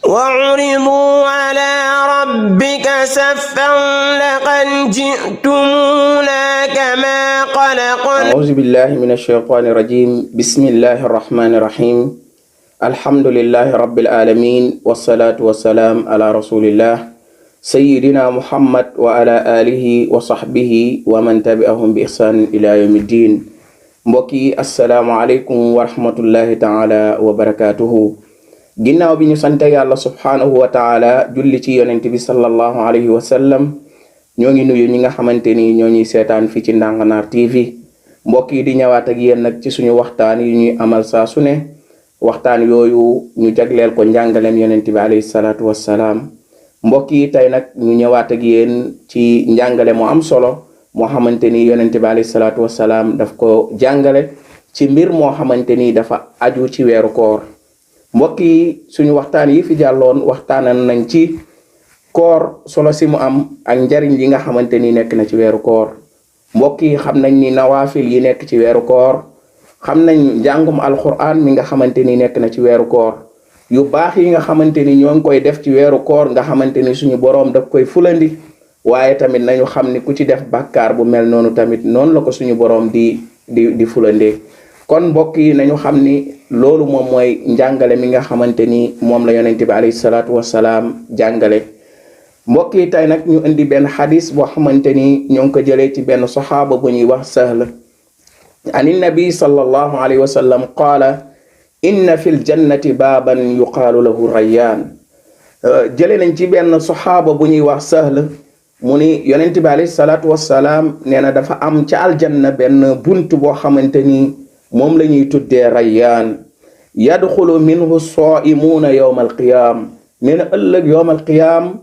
وعرضوا على ربك صفا لقد جئتمونا كما خلقنا. أعوذ بالله من الشيطان الرجيم. بسم الله الرحمن الرحيم. الحمد لله رب العالمين والصلاة والسلام على رسول الله سيدنا محمد وعلى آله وصحبه ومن تبعهم بإحسان إلى يوم الدين. mbokki asalaamaaleykum wa rahmatullahi taala wa barakatuhu. ginnaaw bi ñu sante yàlla subhaanahu wa taala julli ci yonent bi sallallahu alayhi wa sallam, ñoo ngi nuyu ñi nga xamante ni ñoo ñuy seetaan fii ci Ndanganar TV. mbokk yi di ñëwaat ak yéen nag ci suñu waxtaan yi ñuy amal saa su ne. waxtaan yooyu ñu jagleel ko njàngaleem yonent bi alayhi salaatu wassalaam. mbokk yi tey nag ñu ñëwaat ak yéen ci njàngale mu am solo moo xamante ni yonent bi alayhi salaatu wassalaam daf ko jàngale ci mbir moo xamante ni dafa aju ci weeru koor. mbokk yi suñu waxtaan yi fi jàlloon waxtaanan nañ ci koor solo si mu am ak njariñ yi nga xamante ni nekk na ci weeru koor. mbokk yi xam nañ ni nawaafil yi nekk ci weeru koor, xam nañ njàngum alquran mi nga xamante ni nekk na ci weeru koor, yu baax yi nga xamante ni ñoo ngi koy def ci weeru koor nga xamante ni suñu boroom daf koy fulandi. waaye tamit nañu xam ni ku ci def bàkkaar bu mel noonu tamit noonu la ko suñu boroom di fulandee. kon mbokk yi nañu xam ni loolu moom mooy njàngale mi nga xamante ni moom la yonent bi alayhi salaatu wassalaam jàngale. mbokk yi tey nag ñu indi benn xadis boo xamante ni ñoo ngi ko jëlee ci benn saxaaba bu ñuy wax Sahl an nabi sallallahu alayhi wa sallam qaala inna fil jannati baaban yuqaalu lahu rayyaan. jëlee nañ ci benn saxaaba bu ñuy wax Sahl mu ni yonent bi alayhi salaatu wassalaam nee na dafa am ca aljanna benn bunt boo xamante ni moom la ñuy tuddee rayyaan. yadxulu minhu saa'imuuna yawma alqiyaam. nee na ëllëg yawma alqiyaam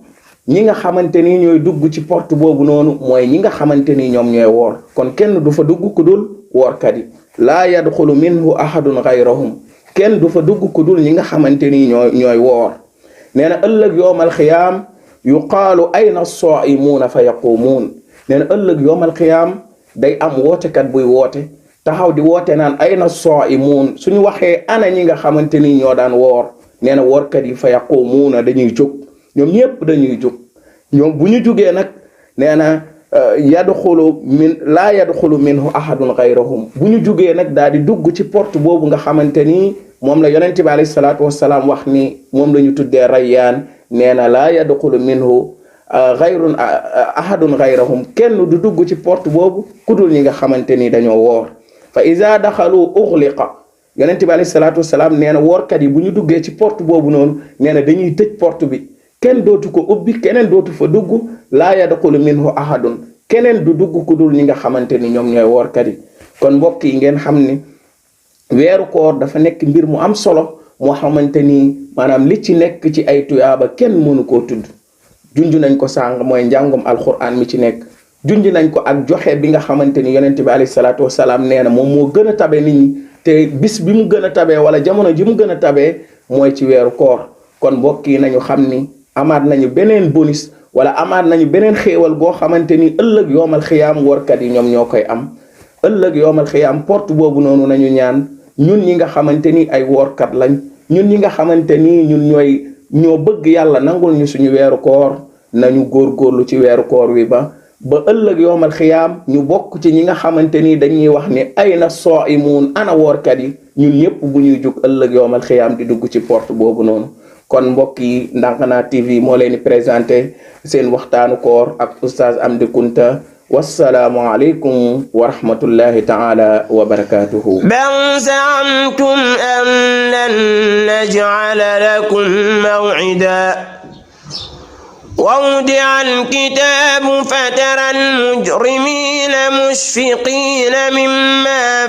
ñi nga xamante ni ñooy dugg ci porte boobu noonu mooy ñi nga xamante ni ñoom ñooy woor. kon kenn du fa dugg ku dul woorkat yi. laa yadxulu minhu ahadun gayrahum. kenn du fa dugg ku dul ñi nga xamante ni ñooy woor. nee na ëllëg yawma alqiyaam yuqaalu ayna saa'imuuna fa yaquumuun. nee na ëllëg yawma alqiyaam day am wootekat buy woote taxaw di woote naan ayna saa'imuun. suñu waxee ana ñi nga xamante ni ñoo daan woor, nee na woorkat yi fa yaquumuuna dañuy jóg. ñoom ñëpp dañuy jóg. ñoom bu ñu jugee nag nee na laa yadxulu minhu ahadun gayrahum. bu ñu jugee nag daal di dugg ci porte boobu nga xamante ni moom la yonent bi alayhi salaatu wassalaam wax ni moom la ñu tuddee rayyaan. nee na laa yadxulu minhu ahadun gayrahum. kenn du dugg ci porte boobu kudul ñi nga xamante ni dañoo woor. fa iza daxalu ughliqa. yonent bi alayhi salaatu wassalaam nee na woorkat yi bu ñu duggee ci porte boobu noonu nee na dañuy tëj porte bi. kenn dootu ko ubbi, keneen dootu fa dugg. laa yadxulu minhu ahadun. keneen du dugg ku dul ñi nga xamante ni ñoom ñooy woorkat yi. kon mbokk yi ngeen xam ni weeru koor dafa nekk mbir mu am solo moo xamante ni maanaam li ci nekk ci ay tuyaaba kenn mënu koo tudd. junj nañ ko sàng mooy njàngum alquran mi ci nekk. junj nañ ko ak joxe bi nga xamante ni yonent bi alayhi salaatu wasalaam nee na moom moo gën a tabe nit ñi te bis bi mu gën a tabee wala jamono ji mu gën a tabee mooy ci weeru koor. kon mbokk yi nañu xam ni amaat nañu beneen bonus wala amaat nañu beneen xéewal goo xamante ni ëllëg yoomal xiyaam workat yi ñoom ñoo koy am. ëllëg yoomal xiyaam porte boobu noonu nañu ñaan ñun ñi nga xamante ni ay woorkat lañ, ñun ñi nga xamante ni ñoo bëgg yàlla nangul ñu suñu weeru koor, nañu góorgóorlu ci weeru koor wi ba ëllëg yoomal xiyaam ñu bokk ci ñi nga xamante ni dañuy wax ni ayna saa'imuun, ana woorkat yi. ñun ñëpp bu ñuy jug ëllëg yoomal xiyaam di dugg ci porte boobu noonu. kon mbokk yi Ndanganar TV moo leen di présenté seen waxtaanu koor ak Oustaz Amdy Kunta. wassalaamu aleykum wa rahmatullahi taala wa barakatuhu. bal za'amtum an lan naj'ala lakum maw'ida ووضع الكتاب فترى المجرمين مشفقين مما